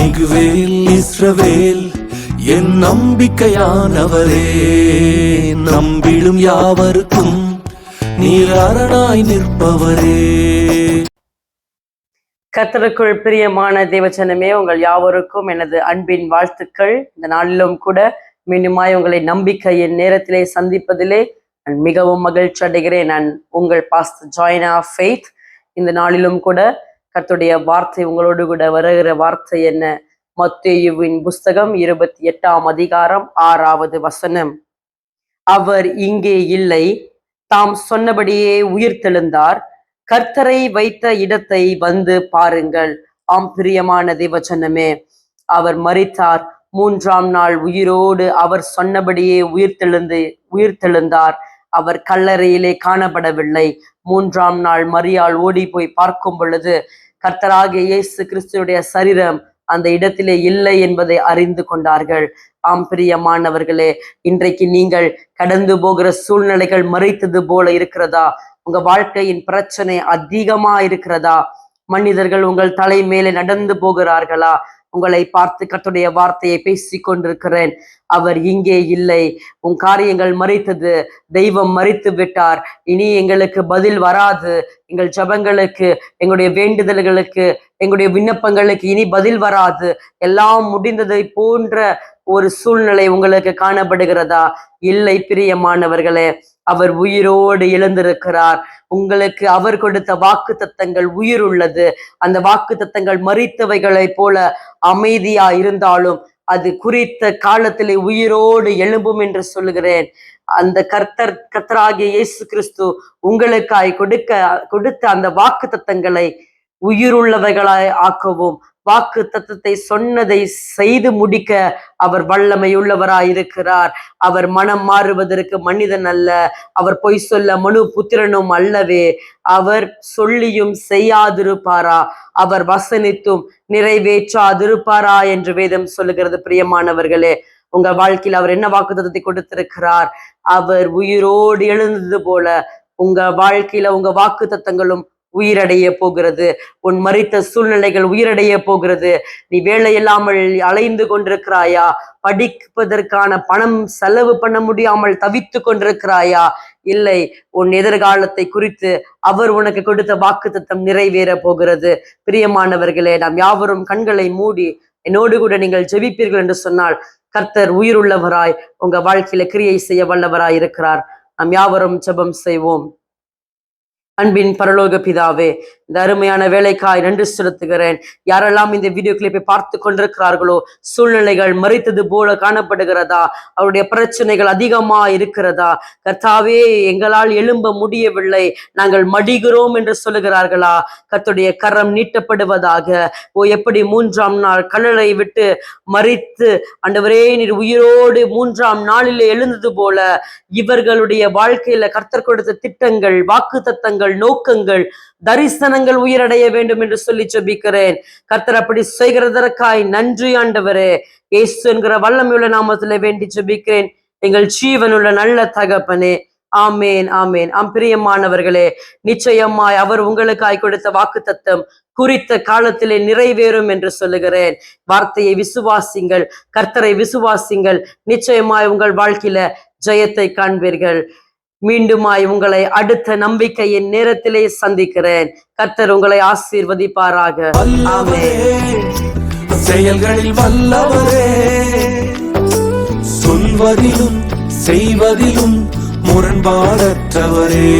மிகுவேல் இஸ்ரவேல் என் நம்பிக்கையானவரே, நம்பிடும் யாவருக்கும் நீர் அரணாய் நிற்பவரே. கர்த்தருக்குள் பிரியமான தேவச்சனமே, உங்கள் யாவருக்கும் எனது அன்பின் வாழ்த்துக்கள். இந்த நாளிலும் கூட மீண்டுமாய் உங்களை நம்பிக்கையின் நேரத்திலே சந்திப்பதிலே நான் மிகவும் மகிழ்ச்சி அடைகிறேன். நான் உங்கள் பாஸ்டர் ஜாய்னா ஃபெய்த். இந்த நாளிலும் கூட கர்த்தருடைய வார்த்தை உங்களோடு கூட வருகிற வார்த்தை என்ன? மத்தேயுவின் புஸ்தகம் 28ஆம் அதிகாரம் 6வது வசனம். அவர் இங்கே இல்லை, தாம் சொன்னபடியே உயிர்த்தெழுந்தார், கர்த்தரை வைத்த இடத்தை வந்து பாருங்கள். ஆம் பிரியமான தேவச்சனமே, அவர் மரித்தார், 3ஆம் நாள் உயிரோடு அவர் சொன்னபடியே உயிர்த்தெழுந்தார். அவர் கல்லறையிலே காணப்படவில்லை. 3ஆம் நாள் மரியாள் ஓடி போய் பார்க்கும் பொழுது கர்த்தராகிய இயேசு கிறிஸ்துடைய சரீரம் அந்த இடத்திலே இல்லை என்பதை அறிந்து கொண்டார்கள். ஆம் பிரியமானவர்களே, இன்றைக்கு நீங்கள் கடந்து போகிற சூழ்நிலைகள் மறைத்தது போல இருக்கிறதா? உங்க வாழ்க்கையின் பிரச்சனை அதிகமா இருக்கிறதா? மனிதர்கள் உங்கள் தலை மேலே நடந்து போகிறார்களா? உங்களை பார்த்து கர்த்தருடைய வார்த்தையை பேசி கொண்டிருக்கிறேன். அவர் இங்கே இல்லை, உன் காரியங்கள் மறைத்தது, தெய்வம் மறித்து விட்டார், இனி எங்களுக்கு பதில் வராது, எங்கள் ஜபங்களுக்கு, எங்களுடைய வேண்டுதல்களுக்கு, எங்களுடைய விண்ணப்பங்களுக்கு இனி பதில் வராது, எல்லாம் முடிந்ததை போன்ற ஒரு சூழ்நிலை உங்களுக்கு காணப்படுகிறதா? இல்லை பிரியமானவர்களே, அவர் உயிரோடு எழுந்திருக்கிறார். உங்களுக்கு அவர் கொடுத்த வாக்கு தத்தங்கள் உயிர் உள்ளது. அந்த வாக்கு தத்தங்கள் மரித்தவைகளைப் போல அமைதியா இருந்தாலும் அது குறித்த காலத்திலே உயிரோடு எழும்பும் என்று சொல்லுகிறேன். அந்த கர்த்தராகிய இயேசு கிறிஸ்து உங்களுக்காய் கொடுத்த அந்த வாக்கு தத்தங்களை உயிருள்ளவைகளாய் ஆக்கவும், வாக்கு தத்தத்தை சொன்னதை செய்து முடிக்க அவர் வல்லமை உள்ளவராய் இருக்கிறார். அவர் மனம் மாறுவதற்கு மனிதன் அல்ல, அவர் பொய் சொல்ல மனு புத்திரனும் அல்லவே. அவர் சொல்லியும் செய்யாதிருப்பாரா? அவர் வசனித்தும் நிறைவேற்றாதிருப்பாரா என்று வேதம் சொல்லுகிறது. பிரியமானவர்களே, உங்க வாழ்க்கையில் அவர் என்ன வாக்குத்தத்தத்தை கொடுத்திருக்கிறார்? அவர் உயிரோடு எழுந்தது போல உங்க வாழ்க்கையில உங்க வாக்கு தத்தங்களும் உயிரடைய போகிறது. உன் மரித்த சூழ்நிலைகள் உயிரடைய போகிறது. நீ வேலை இல்லாமல் அலைந்து கொண்டிருக்கிறாயா? படிப்பதற்கான பணம் செலவு பண்ண முடியாமல் தவித்து கொண்டிருக்கிறாயா? இல்லை, உன் எதிர்காலத்தை குறித்து அவர் உனக்கு கொடுத்த வாக்கு தத்தம் நிறைவேற போகிறது. பிரியமானவர்களே, நாம் யாவரும் கண்களை மூடி என்னோடு கூட நீங்கள் ஜெபிப்பீர்கள் என்று சொன்னால் கர்த்தர் உயிருள்ளவராய் உங்க வாழ்க்கையில கிரியை செய்ய வல்லவராய் இருக்கிறார். நாம் யாவரும் ஜெபம் செய்வோம். அன்பின் பரலோக பிதாவே, இந்த அருமையான வேலைக்காய் நன்றி செலுத்துகிறேன். யாரெல்லாம் இந்த வீடியோ கிளிப்பை பார்த்து கொண்டிருக்கிறார்களோ, சூழ்நிலைகள் மறித்தது போல காணப்படுகிறதா? அவருடைய பிரச்சனைகள் அதிகமா இருக்கிறதா? கர்த்தாவே, எங்களால் எழும்ப முடியவில்லை, நாங்கள் மடிகிறோம் என்று சொல்லுகிறார்களா? கர்த்தருடைய கரம் நீட்டப்படுவதாக. எப்படி 3ஆம் நாள் கல்லறை விட்டு மறித்து ஆண்டவரே நீர் உயிரோடு 3ஆம் நாளிலே எழுந்தது போல இவர்களுடைய வாழ்க்கையில கர்த்தர் கொடுத்த திட்டங்கள், வாக்கு தத்தங்கள், நோக்கங்கள், தரிசனங்கள் உயிரடைய வேண்டும் என்று சொல்லி ஜெபிக்கிறேன். கர்த்தர் அப்படி செய்கிறதற்காய் நன்றி ஆண்டவரே. இயேசு என்கிற வல்லமையுள்ள நாமத்திலே வேண்டி ஜெபிக்கிறேன் எங்கள் ஜீவனுள்ள நல்ல தகப்பனே. ஆமேன், ஆமேன். பிரியமானவர்களே, நிச்சயமாய் அவர் உங்களுக்காய் கொடுத்த வாக்கு தத்தம் குறித்த காலத்திலே நிறைவேறும் என்று சொல்லுகிறேன். வார்த்தையை விசுவாசிங்கள், கர்த்தரை விசுவாசிங்கள், நிச்சயமாய் உங்கள் வாழ்க்கையில ஜெயத்தை காண்பீர்கள். மீண்டுமாய் உங்களை அடுத்த நம்பிக்கையின் நேரத்திலே சந்திக்கிறேன். கர்த்தர் உங்களை ஆசீர்வதிப்பாராக. ஆமென். செயல்களில் வல்லவரே, சொல்வதிலும் செய்வதிலும் முரண்பாடற்றவரே.